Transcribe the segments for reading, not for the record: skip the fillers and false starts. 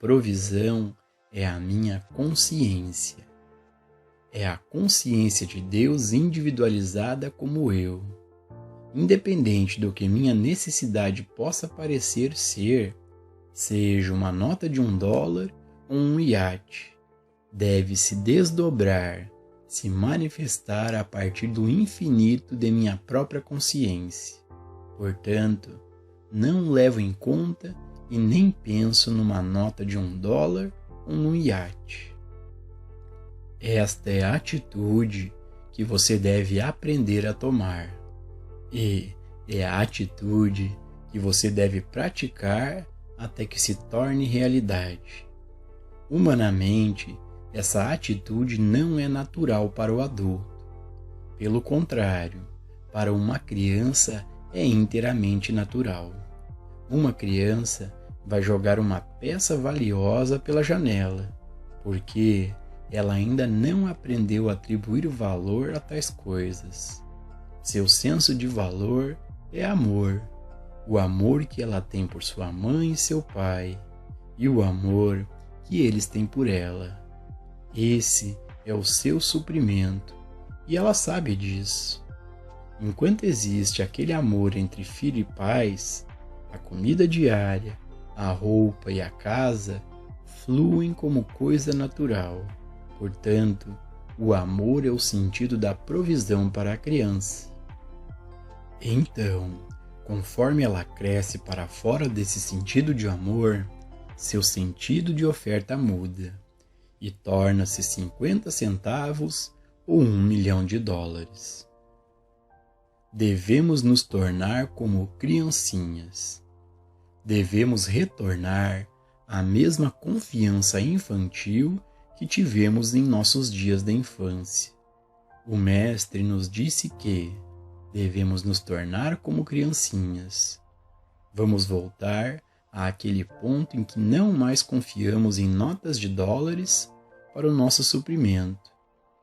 provisão é a minha consciência. É a consciência de Deus individualizada como eu. Independente do que minha necessidade possa parecer ser, seja uma nota de $1 ou um iate, deve se desdobrar, se manifestar a partir do infinito de minha própria consciência. Portanto, não levo em conta e nem penso numa nota de $1 ou num iate. Esta é a atitude que você deve aprender a tomar. E é a atitude que você deve praticar até que se torne realidade. Humanamente, essa atitude não é natural para o adulto. Pelo contrário, para uma criança é inteiramente natural. Uma criança vai jogar uma peça valiosa pela janela, porque ela ainda não aprendeu a atribuir valor a tais coisas. Seu senso de valor é amor, o amor que ela tem por sua mãe e seu pai, e o amor que eles têm por ela. Esse é o seu suprimento, e ela sabe disso. Enquanto existe aquele amor entre filho e pais, a comida diária, a roupa e a casa fluem como coisa natural. Portanto, o amor é o sentido da provisão para a criança. Então, conforme ela cresce para fora desse sentido de amor, seu sentido de oferta muda e torna-se 50 centavos ou $1 milhão. Devemos nos tornar como criancinhas. Devemos retornar à mesma confiança infantil que tivemos em nossos dias da infância. O Mestre nos disse que devemos nos tornar como criancinhas. Vamos voltar àquele ponto em que não mais confiamos em notas de dólares para o nosso suprimento,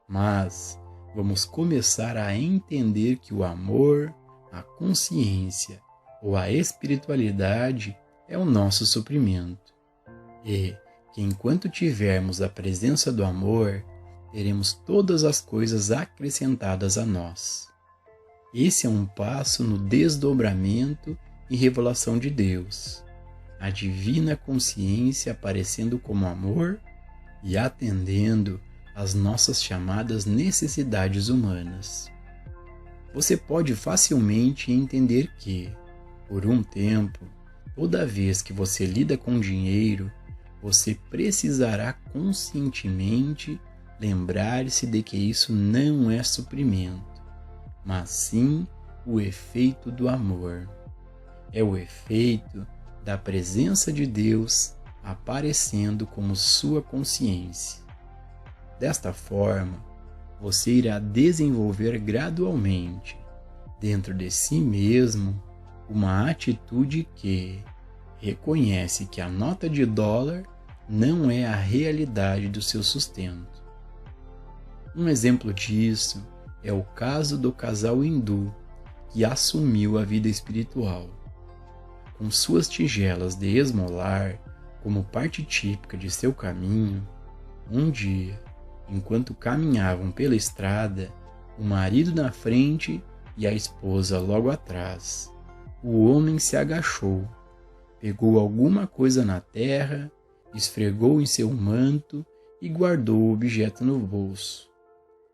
mas vamos começar a entender que o amor, a consciência ou a espiritualidade é o nosso suprimento. E que enquanto tivermos a presença do amor, teremos todas as coisas acrescentadas a nós. Esse é um passo no desdobramento e revelação de Deus, a divina consciência aparecendo como amor e atendendo às nossas chamadas necessidades humanas. Você pode facilmente entender que, por um tempo, toda vez que você lida com dinheiro, você precisará conscientemente lembrar-se de que isso não é suprimento, mas sim o efeito do amor. É o efeito da presença de Deus aparecendo como sua consciência. Desta forma, você irá desenvolver gradualmente, dentro de si mesmo, uma atitude que reconhece que a nota de $1 não é a realidade do seu sustento. Um exemplo disso é o caso do casal hindu que assumiu a vida espiritual. Com suas tigelas de esmolar como parte típica de seu caminho, um dia, enquanto caminhavam pela estrada, o marido na frente e a esposa logo atrás, o homem se agachou, pegou alguma coisa na terra, esfregou em seu manto e guardou o objeto no bolso.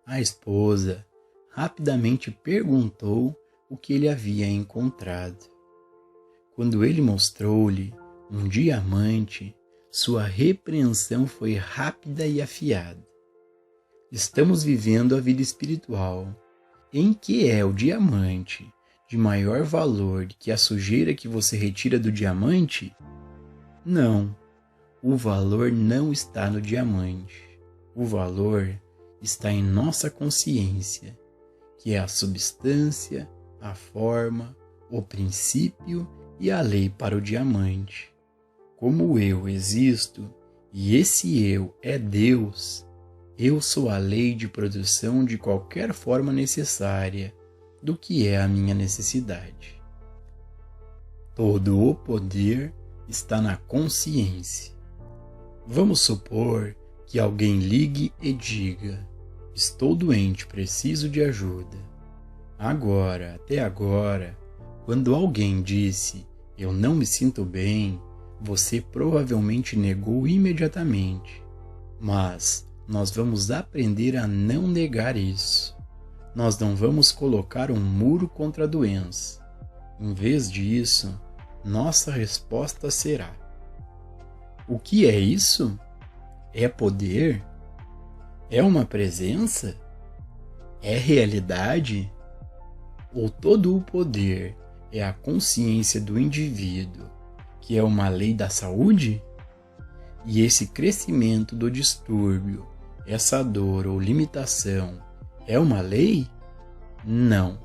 A esposa rapidamente perguntou o que ele havia encontrado. Quando ele mostrou-lhe um diamante, sua repreensão foi rápida e afiada. Estamos vivendo a vida espiritual, em que é o diamante de maior valor que a sujeira que você retira do diamante? Não, o valor não está no diamante. O valor está em nossa consciência, que é a substância, a forma, o princípio e a lei para o diamante. Como eu existo e esse eu é Deus, eu sou a lei de produção de qualquer forma necessária do que é a minha necessidade. Todo o poder está na consciência. Vamos supor que alguém ligue e diga: estou doente, preciso de ajuda. Até agora, quando alguém disse: eu não me sinto bem, você provavelmente negou imediatamente. Mas nós vamos aprender a não negar isso. Nós não vamos colocar um muro contra a doença. Em vez disso, nossa resposta será: o que é isso? É poder? É uma presença? É realidade? Ou todo o poder é a consciência do indivíduo, que é uma lei da saúde? E esse crescimento do distúrbio, essa dor ou limitação, é uma lei? Não,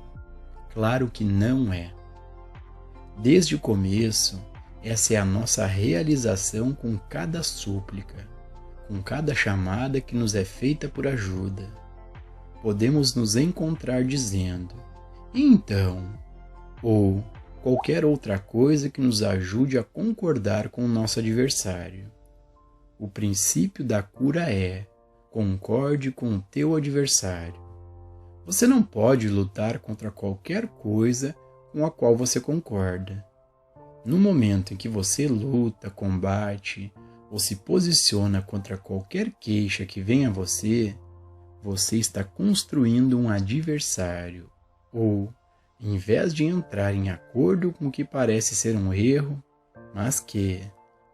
claro que não é. Desde o começo, essa é a nossa realização com cada súplica, com cada chamada que nos é feita por ajuda. Podemos nos encontrar dizendo: então, ou qualquer outra coisa que nos ajude a concordar com o nosso adversário. O princípio da cura é: concorde com o teu adversário. Você não pode lutar contra qualquer coisa com a qual você concorda. No momento em que você luta, combate ou se posiciona contra qualquer queixa que venha a você, você está construindo um adversário, ou, em vez de entrar em acordo com o que parece ser um erro, mas que,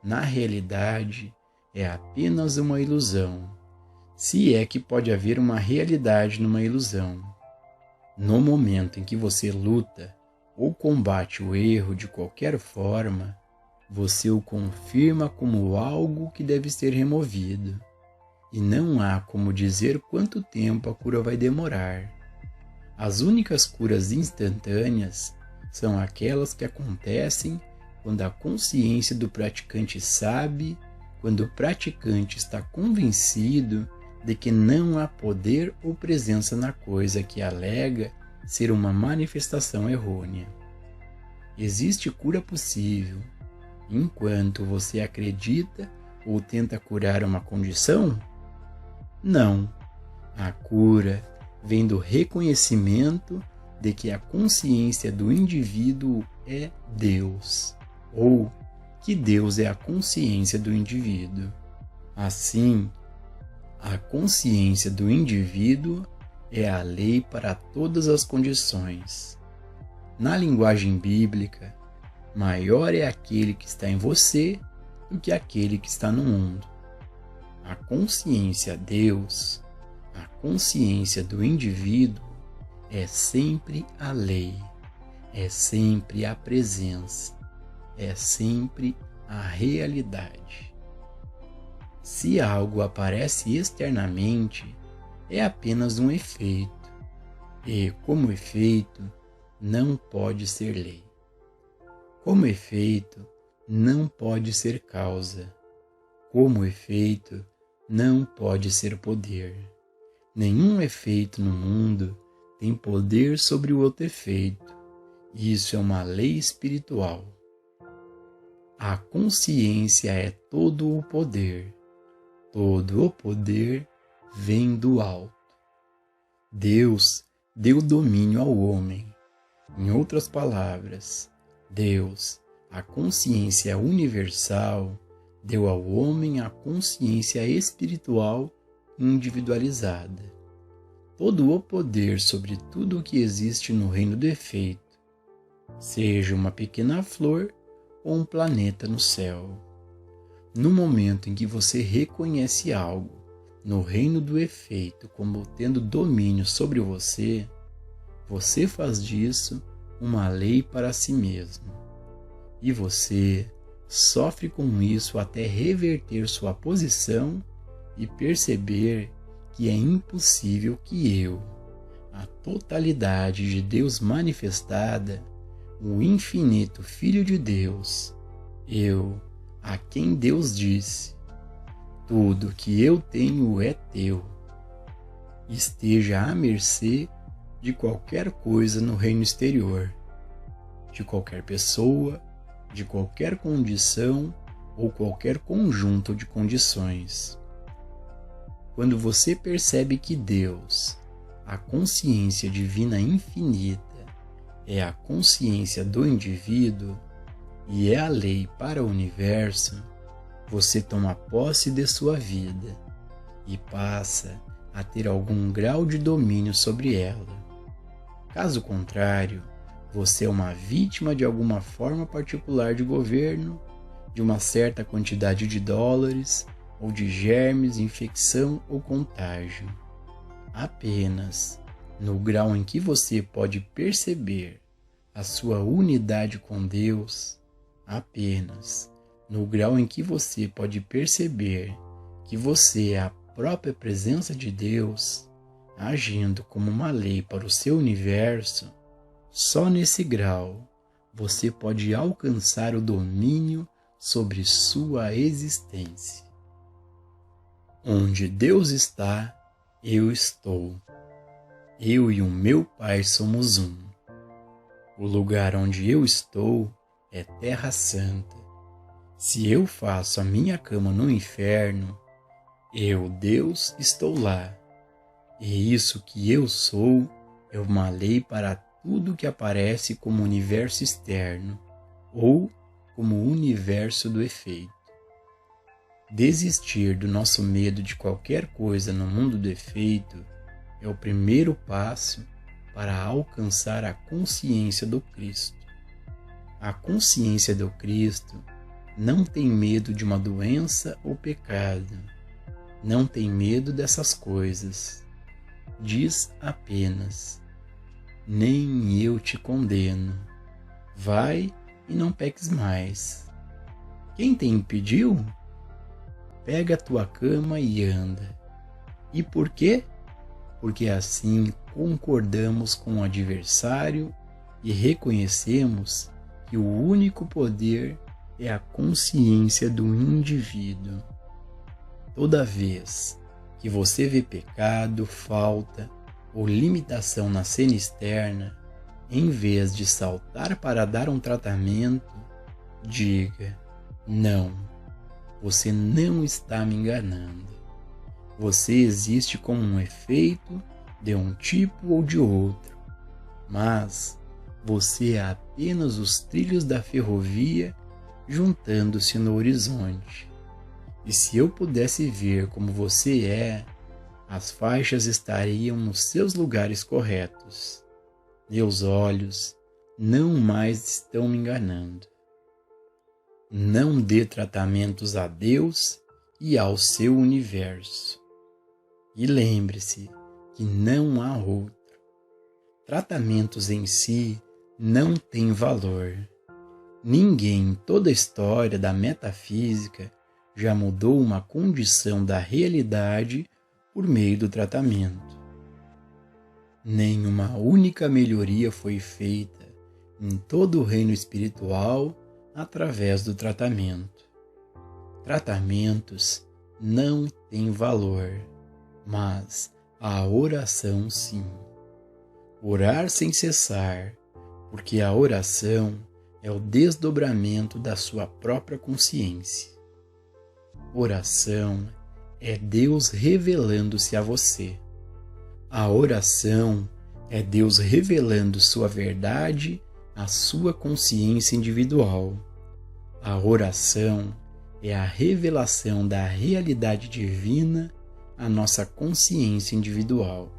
na realidade, é apenas uma ilusão, se é que pode haver uma realidade numa ilusão. No momento em que você luta ou combate o erro de qualquer forma, você o confirma como algo que deve ser removido. E não há como dizer quanto tempo a cura vai demorar. As únicas curas instantâneas são aquelas que acontecem quando a consciência do praticante sabe, quando o praticante está convencido de que não há poder ou presença na coisa que alega ser uma manifestação errônea. Existe cura possível enquanto você acredita ou tenta curar uma condição? Não. A cura vem do reconhecimento de que a consciência do indivíduo é Deus, ou que Deus é a consciência do indivíduo. Assim, a consciência do indivíduo é a lei para todas as condições. Na linguagem bíblica, maior é aquele que está em você do que aquele que está no mundo. A consciência Deus, a consciência do indivíduo, é sempre a lei, é sempre a presença, é sempre a realidade. Se algo aparece externamente, é apenas um efeito, e, como efeito, não pode ser lei. Como efeito, não pode ser causa. Como efeito, não pode ser poder. Nenhum efeito no mundo tem poder sobre o outro efeito. Isso é uma lei espiritual. A consciência é todo o poder. Todo o poder vem do alto. Deus deu domínio ao homem. Em outras palavras, Deus, a consciência universal, deu ao homem a consciência espiritual individualizada. Todo o poder sobre tudo o que existe no reino do efeito, seja uma pequena flor ou um planeta no céu. No momento em que você reconhece algo no reino do efeito como tendo domínio sobre você, você faz disso uma lei para si mesmo. E você sofre com isso até reverter sua posição e perceber que é impossível que eu, a totalidade de Deus manifestada, o infinito Filho de Deus, eu, a quem Deus disse: tudo que eu tenho é teu, esteja à mercê de qualquer coisa no reino exterior, de qualquer pessoa, de qualquer condição ou qualquer conjunto de condições. Quando você percebe que Deus, a consciência divina infinita, é a consciência do indivíduo e é a lei para o universo, você toma posse de sua vida e passa a ter algum grau de domínio sobre ela. Caso contrário, você é uma vítima de alguma forma particular de governo, de uma certa quantidade de dólares ou de germes, infecção ou contágio. Apenas no grau em que você pode perceber a sua unidade com Deus, apenas no grau em que você pode perceber que você é a própria presença de Deus, agindo como uma lei para o seu universo, só nesse grau você pode alcançar o domínio sobre sua existência. Onde Deus está, eu estou. Eu e o meu Pai somos um. O lugar onde eu estou é Terra Santa. Se eu faço a minha cama no inferno, eu, Deus, estou lá. E isso que eu sou é uma lei para tudo que aparece como universo externo ou como universo do efeito. Desistir do nosso medo de qualquer coisa no mundo do efeito é o primeiro passo para alcançar a consciência do Cristo. A consciência do Cristo não tem medo de uma doença ou pecado, não tem medo dessas coisas. Diz apenas: nem eu te condeno. Vai e não peques mais. Quem te impediu? Pega a tua cama e anda. E por quê? Porque assim concordamos com o adversário e reconhecemos que o único poder é a consciência do indivíduo. Toda vez que você vê pecado, falta ou limitação na cena externa, em vez de saltar para dar um tratamento, diga: não, você não está me enganando. Você existe como um efeito de um tipo ou de outro, mas você é apenas os trilhos da ferrovia juntando-se no horizonte. E se eu pudesse ver como você é, as faixas estariam nos seus lugares corretos. Meus olhos não mais estão me enganando. Não dê tratamentos a Deus e ao seu universo. E lembre-se que não há outro. Tratamentos em si não têm valor. Ninguém em toda a história da metafísica já mudou uma condição da realidade por meio do tratamento. Nenhuma única melhoria foi feita em todo o reino espiritual através do tratamento. Tratamentos não têm valor, mas a oração sim. Orar sem cessar, porque a oração é o desdobramento da sua própria consciência. Oração é Deus revelando-se a você. A oração é Deus revelando sua verdade à sua consciência individual. A oração é a revelação da realidade divina à nossa consciência individual.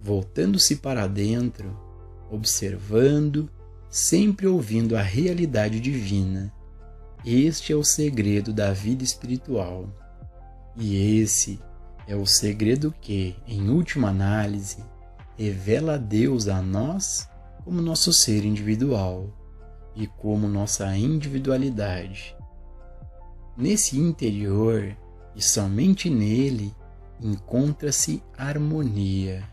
Voltando-se para dentro, observando, sempre ouvindo a realidade divina. Este é o segredo da vida espiritual. E esse é o segredo que, em última análise, revela Deus a nós como nosso ser individual e como nossa individualidade. Nesse interior, e somente nele, encontra-se harmonia,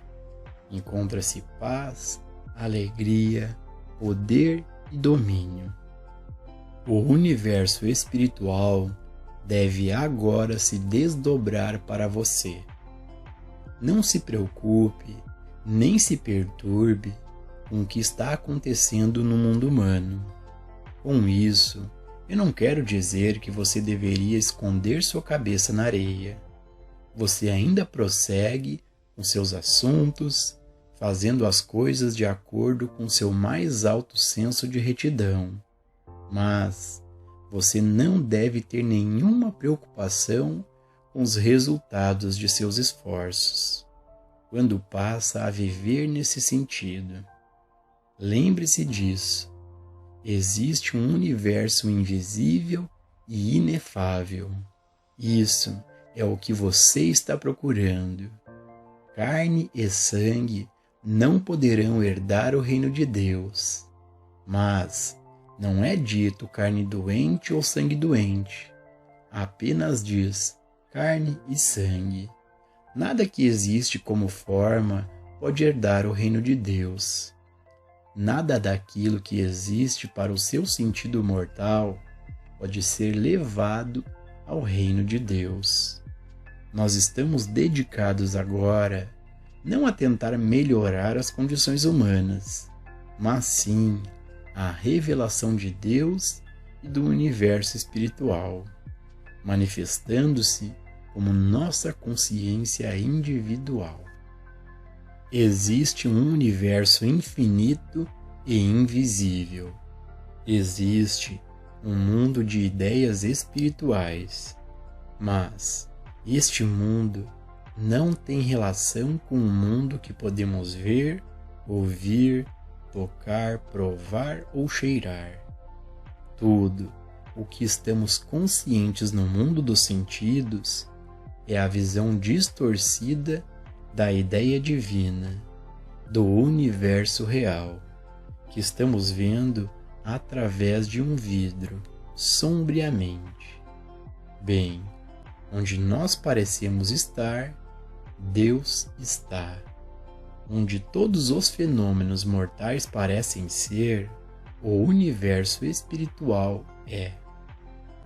encontra-se paz, alegria, poder e domínio. O universo espiritual deve agora se desdobrar para você. Não se preocupe, nem se perturbe com o que está acontecendo no mundo humano. Com isso, Eu não quero dizer que você deveria esconder sua cabeça na areia. Você ainda prossegue com seus assuntos, fazendo as coisas de acordo com seu mais alto senso de retidão. Mas você não deve ter nenhuma preocupação com os resultados de seus esforços, quando passa a viver nesse sentido. Lembre-se disso. Existe um universo invisível e inefável. Isso é o que você está procurando. Carne e sangue não poderão herdar o reino de Deus. Mas não é dito carne doente ou sangue doente. Apenas diz carne e sangue. Nada que existe como forma pode herdar o reino de Deus. Nada daquilo que existe para o seu sentido mortal pode ser levado ao reino de Deus. Nós estamos dedicados agora não a tentar melhorar as condições humanas, mas sim à revelação de Deus e do universo espiritual, manifestando-se como nossa consciência individual. Existe um universo infinito e invisível. Existe um mundo de ideias espirituais, mas este mundo não tem relação com o mundo que podemos ver, ouvir, tocar, provar ou cheirar. Tudo o que estamos conscientes no mundo dos sentidos é a visão distorcida da ideia divina, do universo real, que estamos vendo através de um vidro, sombriamente. Bem, onde nós parecemos estar, Deus está. Onde todos os fenômenos mortais parecem ser, o universo espiritual é.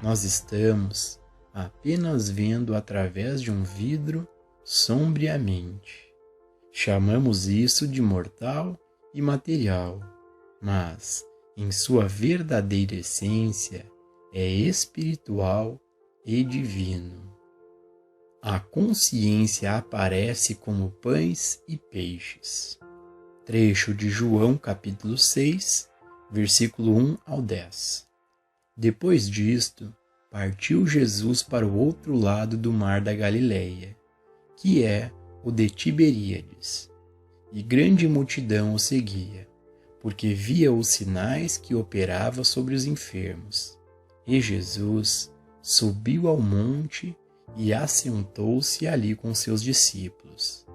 Nós estamos apenas vendo através de um vidro sombriamente. Chamamos isso de mortal e material, mas, em sua verdadeira essência, é espiritual e divino. A consciência aparece como pães e peixes. Trecho de João capítulo 6, versículo 1 ao 10. Depois disto, partiu Jesus para o outro lado do mar da Galileia, que é o de Tiberíades, e grande multidão o seguia, porque via os sinais que operava sobre os enfermos. E Jesus subiu ao monte e assentou-se ali com seus discípulos.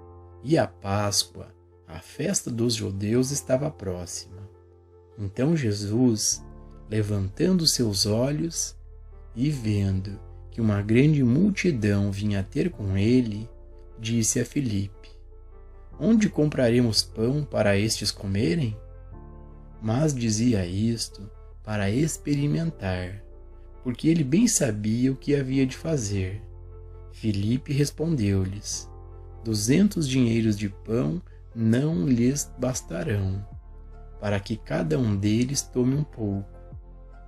E a Páscoa, a festa dos judeus, estava próxima. Então Jesus, levantando seus olhos e vendo que uma grande multidão vinha ter com ele, disse a Filipe: Onde compraremos pão para estes comerem? Mas dizia isto para experimentar, porque ele bem sabia o que havia de fazer. Filipe respondeu-lhes: 200 dinheiros de pão não lhes bastarão, para que cada um deles tome um pouco.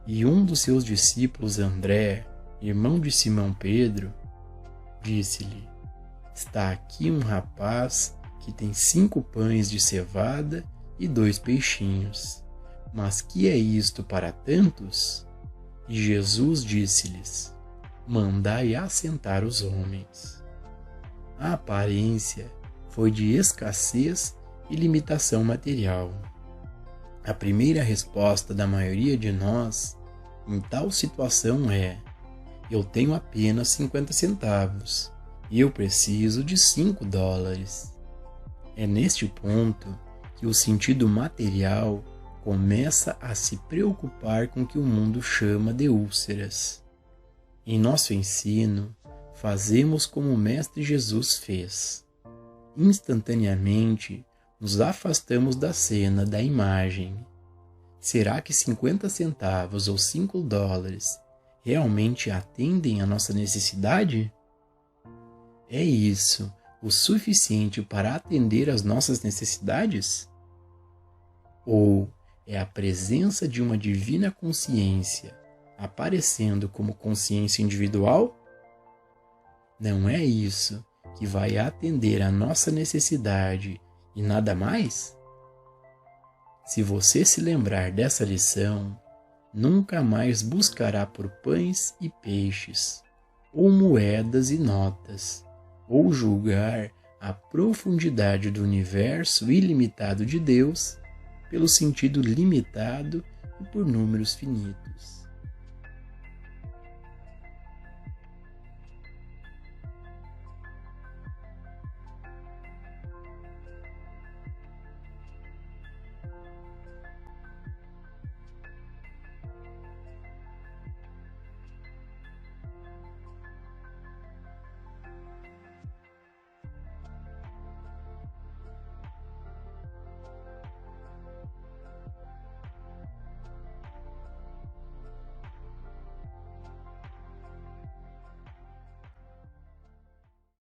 E um dos seus discípulos, André, irmão de Simão Pedro, disse-lhe: Está aqui um rapaz que tem 5 pães de cevada e 2 peixinhos. Mas que é isto para tantos? E Jesus disse-lhes: Mandai assentar os homens. A aparência foi de escassez e limitação material. A primeira resposta da maioria de nós em tal situação é: eu tenho apenas 50 centavos e eu preciso de $5. É neste ponto que o sentido material começa a se preocupar com o que o mundo chama de úlceras. Em nosso ensino, fazemos como o Mestre Jesus fez. Instantaneamente, nos afastamos da cena, da imagem. Será que 50 centavos ou $5 realmente atendem à nossa necessidade? É isso o suficiente para atender às nossas necessidades? Ou é a presença de uma divina consciência, aparecendo como consciência individual? Não é isso que vai atender à nossa necessidade e nada mais? Se você se lembrar dessa lição, nunca mais buscará por pães e peixes, ou moedas e notas, ou julgar a profundidade do universo ilimitado de Deus pelo sentido limitado e por números finitos.